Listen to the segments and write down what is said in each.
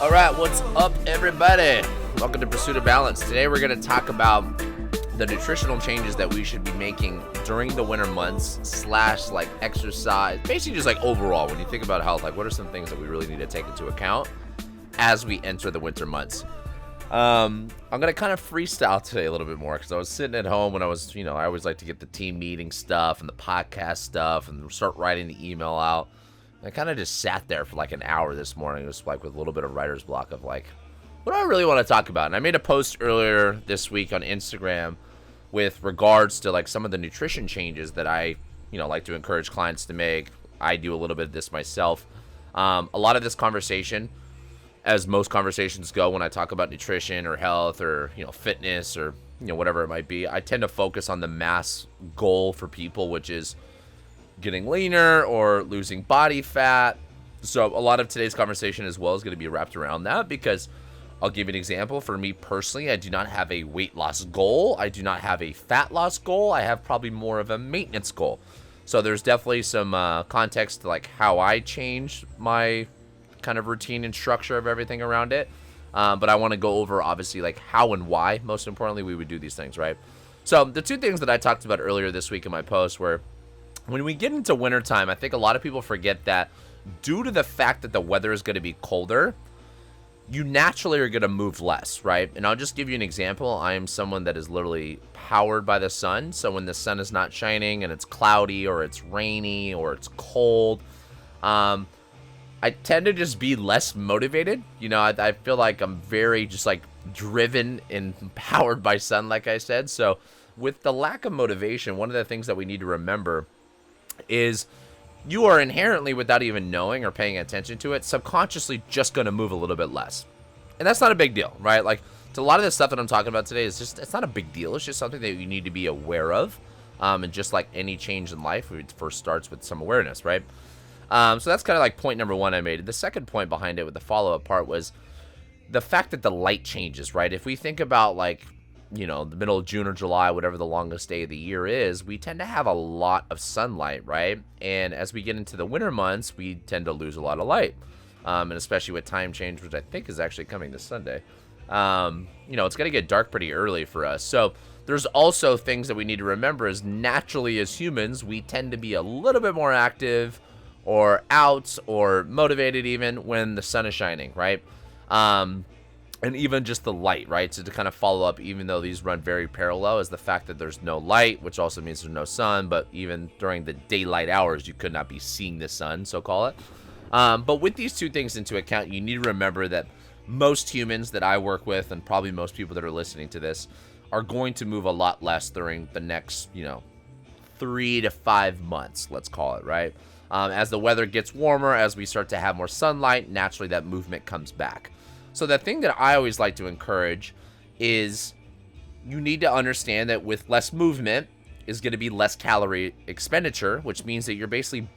All right, what's up, everybody? Welcome to Pursuit of Balance. Today we're going to talk about the nutritional changes that we should be making during the winter months slash like exercise, basically just like overall when you think about health, like what are some things that we really need to take into account as we enter the winter months. I'm going to kind of freestyle today a little bit more because I was sitting at home when I was, I always like to get the team meeting stuff and the podcast stuff and start writing the email out. I kind of just sat there for like an hour this morning, just like with a little bit of writer's block of like, what do I really want to talk about? And I made a post earlier this week on Instagram with regards to like some of the nutrition changes that I, like to encourage clients to make. I do a little bit of this myself. A lot of this conversation, as most conversations go when I talk about nutrition or health or, fitness or, whatever it might be, I tend to focus on the mass goal for people, which is getting leaner or losing body fat. So a lot of today's conversation as well is going to be wrapped around that because I'll give you an example. For me personally, I do not have a weight loss goal. I do not have a fat loss goal. I have probably more of a maintenance goal. So there's definitely some context to like how I change my kind of routine and structure of everything around it. But I want to go over obviously like how and why, most importantly, we would do these things, right? So the two things that I talked about earlier this week in my post were when we get into wintertime, I think a lot of people forget that due to the fact that the weather is going to be colder, you naturally are going to move less, right? And I'll just give you an example. I am someone that is literally powered by the sun. So when the sun is not shining and it's cloudy or it's rainy or it's cold, I tend to just be less motivated. I feel like I'm very just like driven and powered by sun, like I said. So with the lack of motivation, one of the things that we need to remember is you are inherently, without even knowing or paying attention to it, subconsciously just going to move a little bit less. And that's not a big deal, right? Like, to a lot of the stuff that I'm talking about today is just, it's not a big deal. It's just something that you need to be aware of. And just like any change in life, it first starts with some awareness, right? So that's kind of like point number one I made. The second point behind it with the follow-up part was the fact that the light changes, right? If we think about like, the middle of June or July, whatever the longest day of the year is, we tend to have a lot of sunlight, right? And as we get into the winter months, we tend to lose a lot of light. And especially with time change, which I think is actually coming this Sunday, it's going to get dark pretty early for us. So there's also things that we need to remember is naturally as humans, we tend to be a little bit more active or out or motivated even when the sun is shining, right? And even just the light, right? So to kind of follow up, even though these run very parallel, is the fact that there's no light, which also means there's no sun, but even during the daylight hours, you could not be seeing the sun, so call it. But with these two things into account, you need to remember that most humans that I work with, and probably most people that are listening to this, are going to move a lot less during the next, 3 to 5 months, let's call it, right? As the weather gets warmer, as we start to have more sunlight, naturally that movement comes back. So the thing that I always like to encourage is you need to understand that with less movement is going to be less calorie expenditure, which means that you're basically,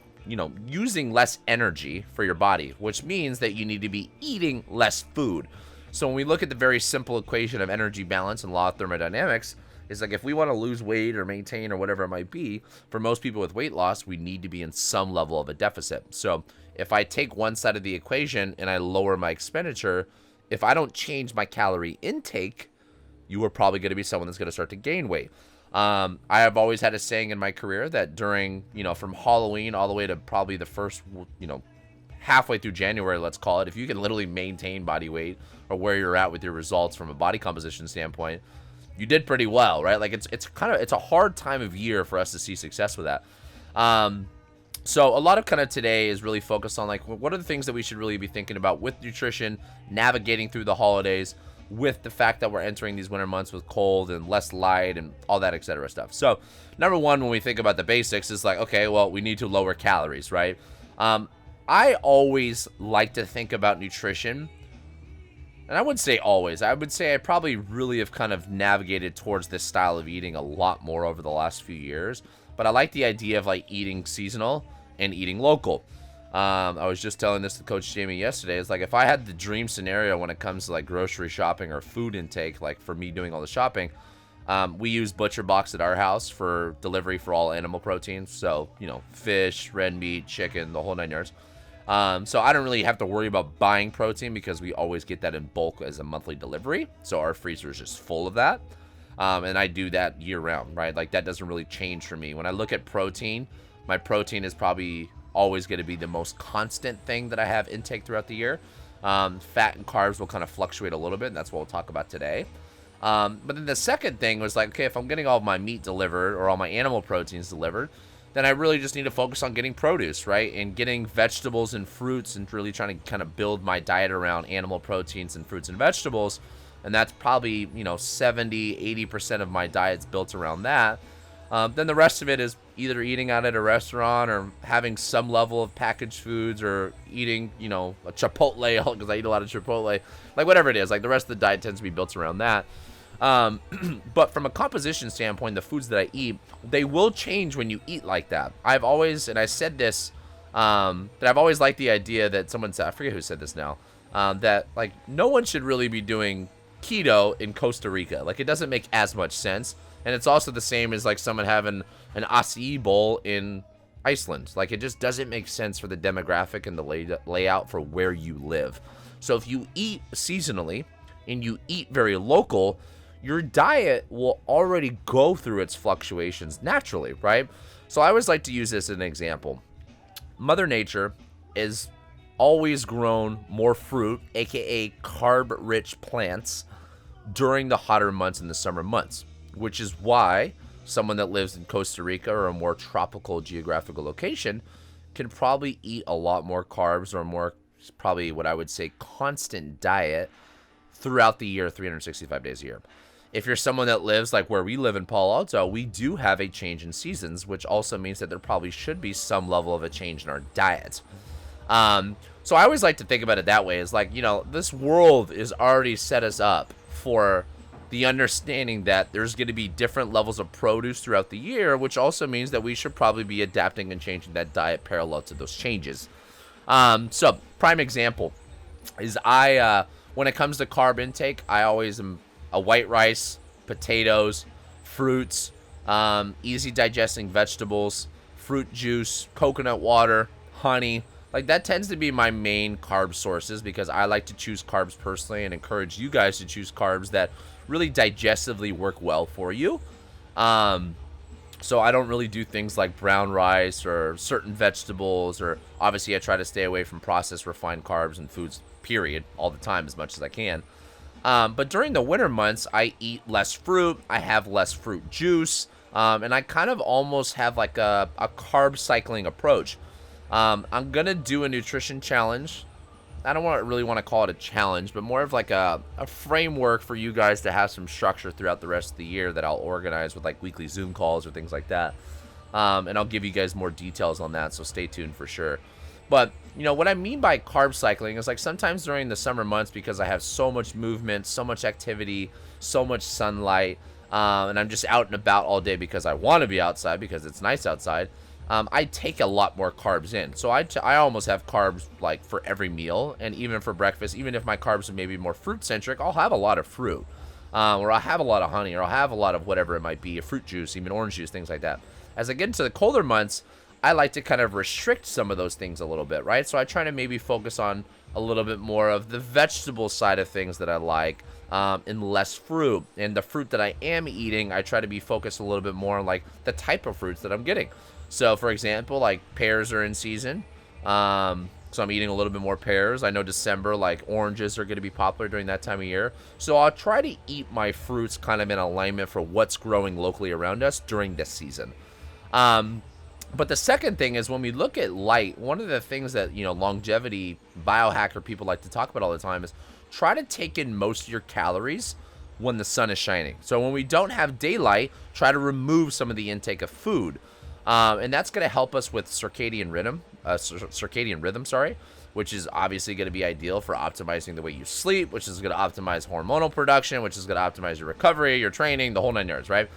using less energy for your body, which means that you need to be eating less food. So when we look at the very simple equation of energy balance and law of thermodynamics, it's like if we want to lose weight or maintain or whatever it might be, for most people with weight loss, we need to be in some level of a deficit. So if I take one side of the equation and I lower my expenditure, if I don't change my calorie intake, you are probably going to be someone that's going to start to gain weight. I have always had a saying in my career that during, from Halloween all the way to probably the first, halfway through January, let's call it, if you can literally maintain body weight or where you're at with your results from a body composition standpoint, you did pretty well, right? Like it's a hard time of year for us to see success with that. So a lot of kind of today is really focused on like, what are the things that we should really be thinking about with nutrition, navigating through the holidays, with the fact that we're entering these winter months with cold and less light and all that, etc. stuff. So number one, when we think about the basics is like, okay, well, we need to lower calories, right? I always like to think about nutrition, and I wouldn't say always. I would say I probably really have kind of navigated towards this style of eating a lot more over the last few years. But I like the idea of like eating seasonal and eating local. I was just telling this to Coach Jamie yesterday. It's like if I had the dream scenario when it comes to like grocery shopping or food intake, like for me doing all the shopping, we use Butcher Box at our house for delivery for all animal proteins. So, fish, red meat, chicken, the whole 9 yards. So I don't really have to worry about buying protein because we always get that in bulk as a monthly delivery. So our freezer is just full of that. And I do that year round, right? Like that doesn't really change for me. When I look at protein, my protein is probably always going to be the most constant thing that I have intake throughout the year. Fat and carbs will kind of fluctuate a little bit, and that's what we'll talk about today. But then the second thing was like, okay, if I'm getting all of my meat delivered or all my animal proteins delivered, then I really just need to focus on getting produce, right? And getting vegetables and fruits and really trying to kind of build my diet around animal proteins and fruits and vegetables. And that's probably, 70, 80% of my diet's built around that. Then the rest of it is either eating out at a restaurant or having some level of packaged foods or eating, a Chipotle, because I eat a lot of Chipotle. Like whatever it is, like the rest of the diet tends to be built around that. But from a composition standpoint, the foods that I eat, they will change when you eat like that. I've always, and I said this, that I've always liked the idea that someone said, I forget who said this now, that like no one should really be doing keto in Costa Rica. Like it doesn't make as much sense. And it's also the same as like someone having an acai bowl in Iceland. Like it just doesn't make sense for the demographic and the layout for where you live. So if you eat seasonally and you eat very local, your diet will already go through its fluctuations naturally, right? So I always like to use this as an example. Mother Nature is always grown more fruit, aka carb-rich plants, during the hotter months and the summer months, which is why someone that lives in Costa Rica or a more tropical geographical location can probably eat a lot more carbs or more, probably what I would say, constant diet throughout the year, 365 days a year. If you're someone that lives like where we live in Palo Alto, we do have a change in seasons, which also means that there probably should be some level of a change in our diet. So I always like to think about it that way. Is like, this world is already set us up for the understanding that there's going to be different levels of produce throughout the year, which also means that we should probably be adapting and changing that diet parallel to those changes. So prime example is when it comes to carb intake, I always am a white rice, potatoes, fruits, easy digesting vegetables, fruit juice, coconut water, honey. Like that tends to be my main carb sources because I like to choose carbs personally and encourage you guys to choose carbs that really digestively work well for you. So I don't really do things like brown rice or certain vegetables, or obviously I try to stay away from processed refined carbs and foods, period, all the time as much as I can. But during the winter months, I eat less fruit, I have less fruit juice, and I kind of almost have like a carb cycling approach. I'm going to do a nutrition challenge. I don't really want to call it a challenge, but more of like a framework for you guys to have some structure throughout the rest of the year that I'll organize with like weekly Zoom calls or things like that. And I'll give you guys more details on that, so stay tuned for sure. But, what I mean by carb cycling is like sometimes during the summer months, because I have so much movement, so much activity, so much sunlight, and I'm just out and about all day because I want to be outside because it's nice outside, I take a lot more carbs in. So I almost have carbs like for every meal, and even for breakfast, even if my carbs are maybe more fruit-centric, I'll have a lot of fruit, or I'll have a lot of honey, or I'll have a lot of whatever it might be, a fruit juice, even orange juice, things like that. As I get into the colder months, I like to kind of restrict some of those things a little bit, right? So I try to maybe focus on a little bit more of the vegetable side of things that I like, and less fruit. And the fruit that I am eating, I try to be focused a little bit more on like the type of fruits that I'm getting. So for example, like pears are in season. So I'm eating a little bit more pears. I know December, like oranges are going to be popular during that time of year. So I'll try to eat my fruits kind of in alignment for what's growing locally around us during this season. But the second thing is when we look at light, one of the things that, longevity biohacker people like to talk about all the time is try to take in most of your calories when the sun is shining. So when we don't have daylight, try to remove some of the intake of food. And that's going to help us with circadian rhythm, which is obviously going to be ideal for optimizing the way you sleep, which is going to optimize hormonal production, which is going to optimize your recovery, your training, the whole 9 yards, right?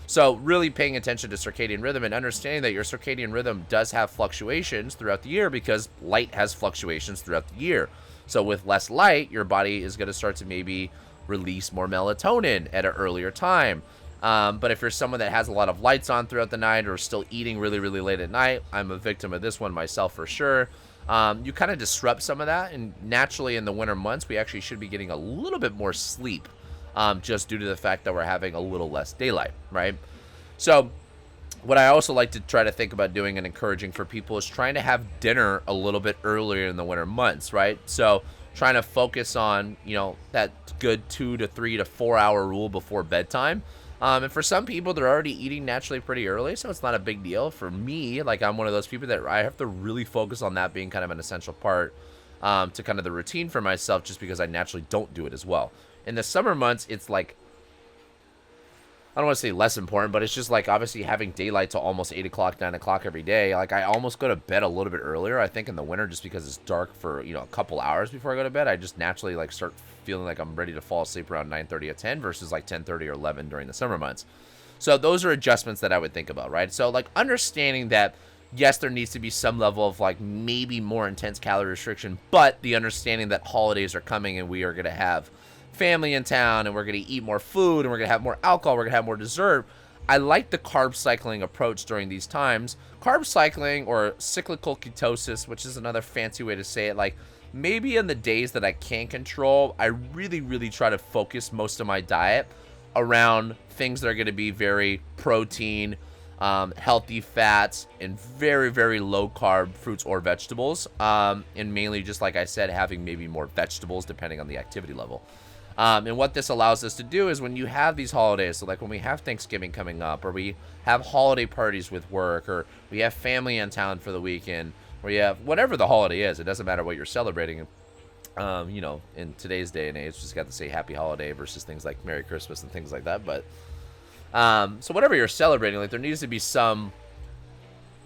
So really paying attention to circadian rhythm and understanding that your circadian rhythm does have fluctuations throughout the year because light has fluctuations throughout the year. So with less light, your body is going to start to maybe release more melatonin at an earlier time. But if you're someone that has a lot of lights on throughout the night or still eating really, really late at night, I'm a victim of this one myself for sure. you kind of disrupt some of that. And naturally in the winter months, we actually should be getting a little bit more sleep, just due to the fact that we're having a little less daylight, right? So what I also like to try to think about doing and encouraging for people is trying to have dinner a little bit earlier in the winter months, right? So trying to focus on, that good 2 to 3 to 4 hour rule before bedtime. And for some people, they're already eating naturally pretty early, so it's not a big deal. For me, like, I'm one of those people that I have to really focus on that being kind of an essential part to kind of the routine for myself, just because I naturally don't do it as well. In the summer months, it's like, I don't want to say less important, but it's just like obviously having daylight till almost 8 o'clock, 9 o'clock every day. Like, I almost go to bed a little bit earlier, I think, in the winter, just because it's dark for, a couple hours before I go to bed. I just naturally like start feeling like I'm ready to fall asleep around 9:30 or 10 versus like 10:30 or 11 during the summer months. So those are adjustments that I would think about, right? So like understanding that, yes, there needs to be some level of like maybe more intense calorie restriction, but the understanding that holidays are coming and we are going to have family in town and we're going to eat more food and we're going to have more alcohol, we're going to have more dessert. I like the carb cycling approach during these times. Carb cycling, or cyclical ketosis, which is another fancy way to say it, like maybe in the days that I can't control, I really, really try to focus most of my diet around things that are going to be very protein, healthy fats, and very, very low carb fruits or vegetables. And mainly, just like I said, having maybe more vegetables depending on the activity level. And what this allows us to do is when you have these holidays, so like when we have Thanksgiving coming up, or we have holiday parties with work, or we have family in town for the weekend, or you have whatever the holiday is, it doesn't matter what you're celebrating. In today's day and age, just got to say happy holiday versus things like Merry Christmas and things like that. But so whatever you're celebrating, like there needs to be some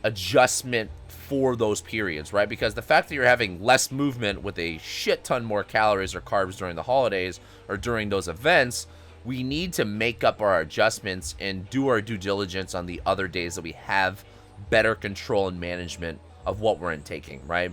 adjustment for those periods, right? Because the fact that you're having less movement with a shit ton more calories or carbs during the holidays or during those events, we need to make up our adjustments and do our due diligence on the other days that we have better control and management of what we're intaking, right?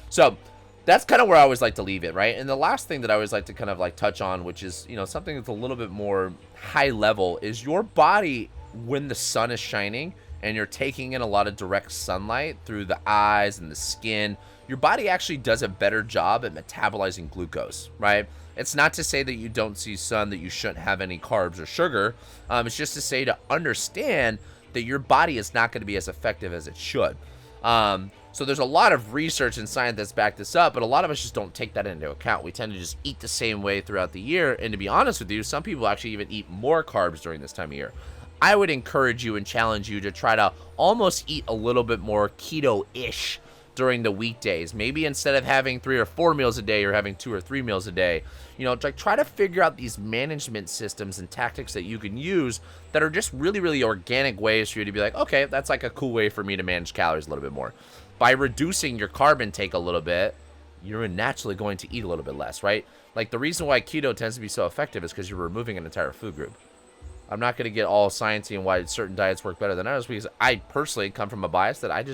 So that's kind of where I always like to leave it, right? And the last thing that I always like to kind of like touch on, which is, something that's a little bit more high level, is your body, when the sun is shining and you're taking in a lot of direct sunlight through the eyes and the skin, your body actually does a better job at metabolizing glucose, right? It's not to say that you don't see sun, that you shouldn't have any carbs or sugar. It's just to say to understand that your body is not going to be as effective as it should. So there's a lot of research and science that's backed this up, but a lot of us just don't take that into account. We tend to just eat the same way throughout the year. And to be honest with you, some people actually even eat more carbs during this time of year. I would encourage you and challenge you to try to almost eat a little bit more keto-ish during the weekdays. Maybe instead of having 3 or 4 meals a day, you're having 2 or 3 meals a day. Try to figure out these management systems and tactics that you can use that are just really, really organic ways for you to be like, okay, that's like a cool way for me to manage calories a little bit more. By reducing your carb intake a little bit, you're naturally going to eat a little bit less, right? Like the reason why keto tends to be so effective is because you're removing an entire food group. I'm not going to get all sciencey and why certain diets work better than others, because I personally come from a bias that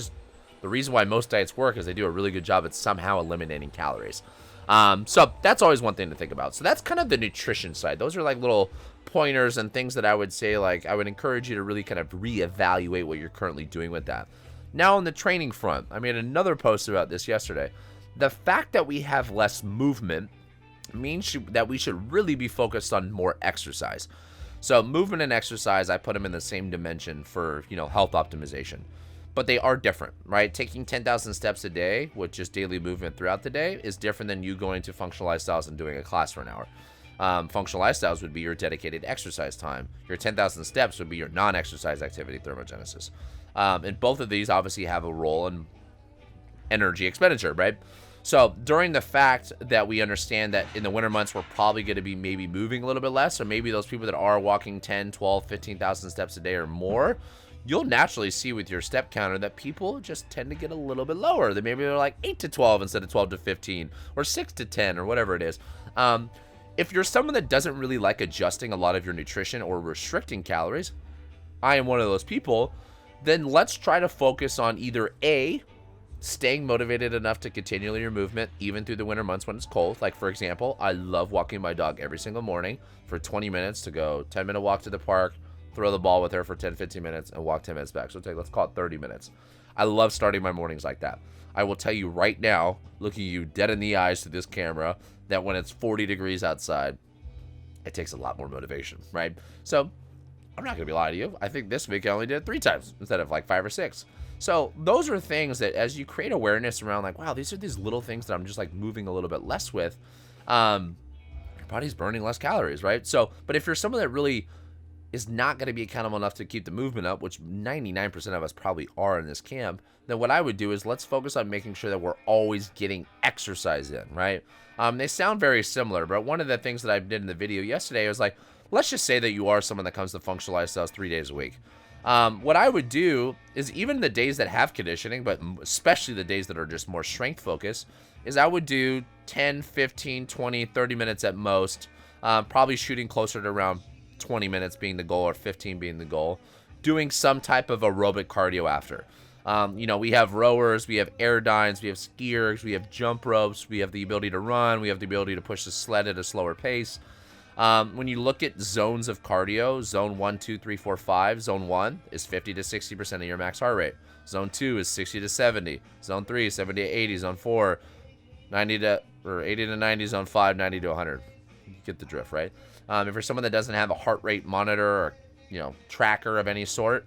the reason why most diets work is they do a really good job at somehow eliminating calories. So that's always one thing to think about. So that's kind of the nutrition side. Those are like little pointers and things that I would say, like, I would encourage you to really kind of reevaluate what you're currently doing with that. Now on the training front, I made another post about this yesterday. The fact that we have less movement means that we should really be focused on more exercise. So movement and exercise, I put them in the same dimension for, health optimization. But they are different, right? Taking 10,000 steps a day with just daily movement throughout the day is different than you going to Functional Lifestyles and doing a class for an hour. Functional Lifestyles would be your dedicated exercise time. Your 10,000 steps would be your non-exercise activity, thermogenesis. And both of these obviously have a role in energy expenditure, right? So during the fact that we understand that in the winter months, we're probably going to be maybe moving a little bit less, or maybe those people that are walking 10, 12, 15,000 steps a day or more, you'll naturally see with your step counter that people just tend to get a little bit lower. That maybe they're like 8 to 12 instead of 12 to 15 or 6 to 10 or whatever it is. If you're someone that doesn't really like adjusting a lot of your nutrition or restricting calories, I am one of those people, then let's try to focus on either A, staying motivated enough to continually your movement even through the winter months when it's cold. Like, for example, I love walking my dog every single morning for 20 minutes to go 10-minute walk to the park, throw the ball with her for 10, 15 minutes, and walk 10 minutes back. So let's call it 30 minutes. I love starting my mornings like that. I will tell you right now, looking you dead in the eyes to this camera, that when it's 40 degrees outside, it takes a lot more motivation, right? So I'm not going to be lying to you. I think this week I only did it 3 times instead of like 5 or 6. So those are things that as you create awareness around like, wow, these are these little things that I'm just like moving a little bit less with, your body's burning less calories, right? So, but if you're someone that really is not going to be accountable enough to keep the movement up, which 99% of us probably are in this camp, then what I would do is let's focus on making sure that we're always getting exercise in, right? They sound very similar, but one of the things that I did in the video yesterday was like, let's just say that you are someone that comes to functional lifestyles 3 days a week. What I would do is even the days that have conditioning, but especially the days that are just more strength focused, is I would do 10, 15, 20, 30 minutes at most, probably shooting closer to around 20 minutes being the goal or 15 being the goal, doing some type of aerobic cardio after. We have rowers, we have air dynes, we have skiers, we have jump ropes, we have the ability to run, we have the ability to push the sled at a slower pace. When you look at zones of cardio, zone 1, 2, 3, 4, 5, zone 1 is 50 to 60% of your max heart rate. Zone 2 is 60 to 70. Zone 3 is 70 to 80. Zone 4, 80 to 90. Zone 5, 90 to 100. You get the drift, right? If you're someone that doesn't have a heart rate monitor or, tracker of any sort,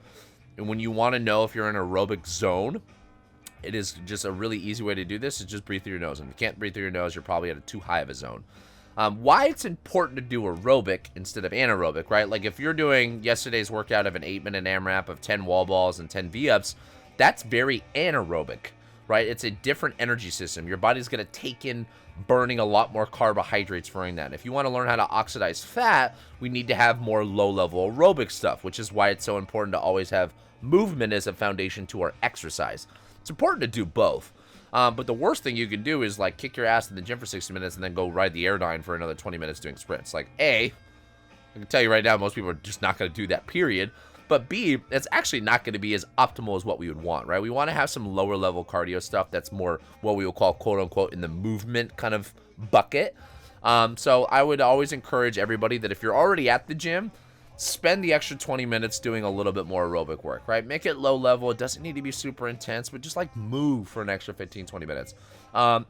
and when you want to know if you're in an aerobic zone, it is just a really easy way to do this is just breathe through your nose. And if you can't breathe through your nose, you're probably at a too high of a zone. Why it's important to do aerobic instead of anaerobic, right? Like if you're doing yesterday's workout of an 8-minute AMRAP of 10 wall balls and 10 V-ups, that's very anaerobic, right? It's a different energy system. Your body's going to take in burning a lot more carbohydrates during that. If you want to learn how to oxidize fat, we need to have more low-level aerobic stuff, which is why it's so important to always have movement as a foundation to our exercise. It's important to do both. But the worst thing you can do is like kick your ass in the gym for 60 minutes and then go ride the Airdyne for another 20 minutes doing sprints. Like I can tell you right now, most people are just not going to do that, period. But B, it's actually not going to be as optimal as what we would want, right? We want to have some lower level cardio stuff that's more what we will call quote unquote in the movement kind of bucket. So I would always encourage everybody that if you're already at the gym, spend the extra 20 minutes doing a little bit more aerobic work, right? Make it low level. It doesn't need to be super intense, but just like move for an extra 15, 20 minutes.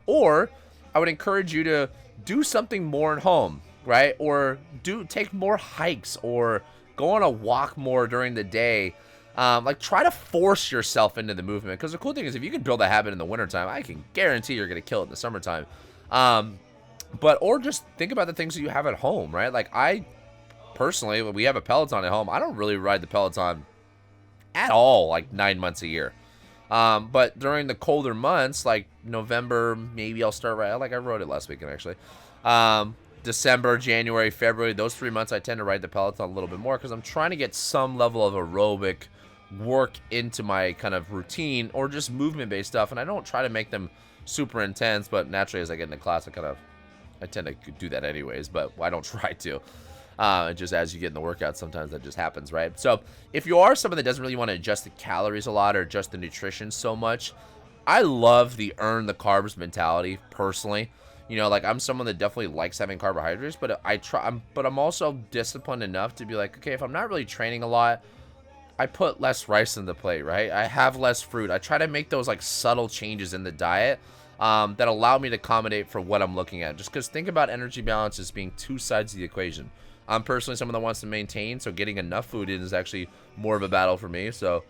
Or I would encourage you to do something more at home, right? Or take more hikes or go on a walk more during the day. Like try to force yourself into the movement. Because the cool thing is if you can build a habit in the wintertime, I can guarantee you're going to kill it in the summertime. Or just think about the things that you have at home, right? Like personally, when we have a Peloton at home, I don't really ride the Peloton at all, like 9 months a year. But during the colder months, like November, maybe I'll start riding. Like I rode it last weekend, actually. December, January, February, those 3 months, I tend to ride the Peloton a little bit more because I'm trying to get some level of aerobic work into my kind of routine or just movement-based stuff. And I don't try to make them super intense, but naturally as I get into class, I tend to do that anyways, but I don't try to. Just as you get in the workout, sometimes that just happens, right? So if you are someone that doesn't really want to adjust the calories a lot or adjust the nutrition so much, I love the earn the carbs mentality personally. Like I'm someone that definitely likes having carbohydrates, but I'm also disciplined enough to be like, okay, if I'm not really training a lot, I put less rice in the plate, right? I have less fruit. I try to make those like subtle changes in the diet that allow me to accommodate for what I'm looking at. Just because think about energy balance as being two sides of the equation. I'm personally someone that wants to maintain, so getting enough food in is actually more of a battle for me. So,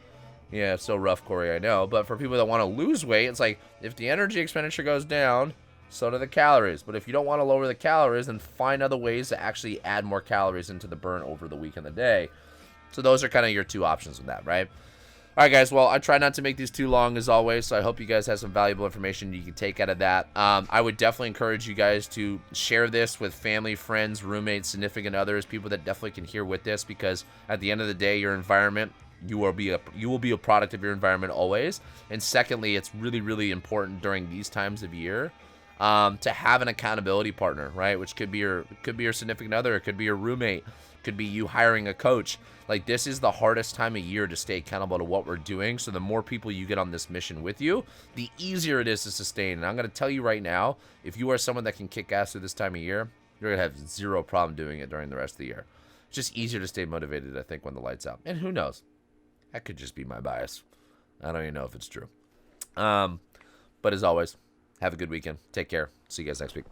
yeah, it's so rough, Corey, I know. But for people that want to lose weight, it's like if the energy expenditure goes down, so do the calories. But if you don't want to lower the calories, then find other ways to actually add more calories into the burn over the week and the day. So those are kind of your two options with that, right? All right, guys. Well, I try not to make these too long as always, so I hope you guys have some valuable information you can take out of that. I would definitely encourage you guys to share this with family, friends, roommates, significant others, people that definitely can hear with this, because at the end of the day, your environment, you will be a product of your environment always. And secondly, it's really, really important during these times of year to have an accountability partner, right? Which could be your significant other, it could be your roommate, could be you hiring a coach. Like this is the hardest time of year to stay accountable to what we're doing. So the more people you get on this mission with you, the easier it is to sustain. And I'm going to tell you right now, if you are someone that can kick ass through this time of year, you're going to have zero problem doing it during the rest of the year. It's just easier to stay motivated, I think, when the light's out. And who knows? That could just be my bias. I don't even know if it's true. But as always, have a good weekend. Take care. See you guys next week.